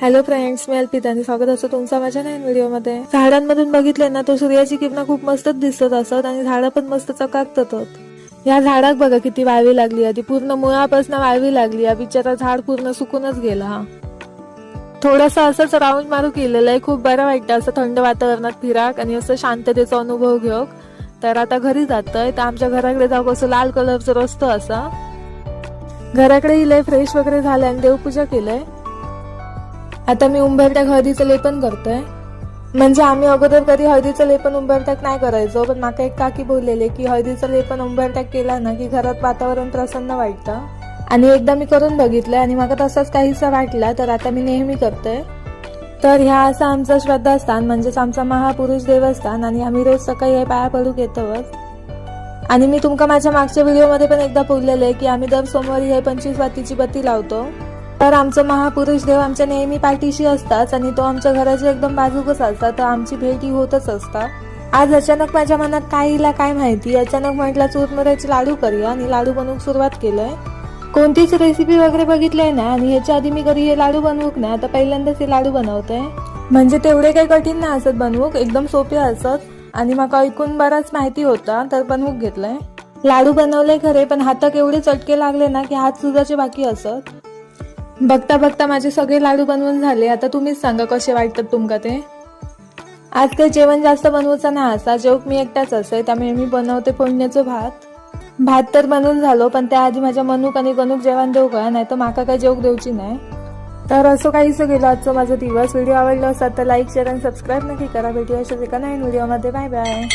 Hello friends, मी अल्पिता आणि स्वागत असतं तुमचं माझ्या नवीन व्हिडिओमध्ये. झाडांमधून बघितले ना तो सूर्याची किरणं खूप मस्तच दिसत असत आणि झाडं पण मस्त चकाकतात. या झाडाक बघा किती वाळवी लागली, आधी पूर्ण मुळापासून वाळवी लागली. या बिचारा झाड पूर्ण सुकूनच गेला. हा थोडंसं असंच राऊंड मारू केलेलं आहे. खूप बरं वाटतं असं थंड वातावरणात फिराक आणि असं शांततेचा अनुभव घेऊ. तर आता घरी जातोय. तर आमच्या घराकडे जाऊ कसं लाल कलरचं रस्तो असा. घराकडे इलंय, फ्रेश वगैरे झालंय आणि देवपूजा केलंय. आता मी उंबरठ्याक हळदीचं लेपन करतोय. म्हणजे आम्ही अगोदर कधी हळदीचं लेपन उंबरठ्याक नाही करायचो, पण माका एक काकी बोललेले की हळदीचं लेपन उंबरठ्याक केला ना की घरात वातावरण प्रसन्न वाटतं. आणि एकदा मी करून बघितलंय आणि मला तसाच काहीसा वाटला, तर आता मी नेहमी करतोय. तर ह्या असं आमचं श्रद्धास्थान म्हणजेच आमचा महापुरुष देवस्थान आणि आम्ही रोज सकाळी हे पाया पडूक येतोच. आणि मी तुमका माझ्या मागच्या व्हिडिओमध्ये पण एकदा बोललेलं आहे की आम्ही दर सोमवारी हे 25 वातीची बत्ती लावतो. तर आमचं महापुरुष देव आमच्या नेहमी पाठीशी असतात आणि तो आमच्या घराच्या एकदम बाजूकच असतात. तर आमची भेटी होतच असतात. आज अचानक माझ्या मनात काय येईल काय माहिती, अचानक म्हटलं चुरमुऱ्याचे लाडू करूया आणि लाडू बनवूक सुरुवात केलंय. कोणतीच रेसिपी वगैरे बघितलंय ना आणि ह्याच्या आधी मी कधी हे लाडू बनवूक ना, आता पहिल्यांदाच हे लाडू बनवतोय. म्हणजे तेवढे काही कठीण नाही असत बनवूक, एकदम सोपे असत आणि मला ऐकून बराच माहिती होता तर बनवूक घेतलंय. लाडू बनवले खरे, पण हाताक एवढे चटके लागले ना की हात सुजाचे बाकी असत. बघता बघता माझे सगळे लाडू बनवून झाले. आता तुम्हीच सांगा कसे वाटतात तुमका ते. आज काही जेवण जास्त बनवूचं नाही असा, जेवक मी एकटाच असे, त्यामुळे मी बनवते फोडण्याचं भात तर बनवून झालो, पण त्याआधी माझ्या मनूक आणि गणूक जेवण देऊ का, नाही तर माका काही जेवक देऊची नाही. तर असं काहीच गेलं आजचं माझा दिवस. व्हिडिओ आवडला असेल तर लाईक, शेअर आणि सबस्क्राईब नक्की करा. भेटूया अशाच एका नवीन व्हिडिओमध्ये. Bye bye.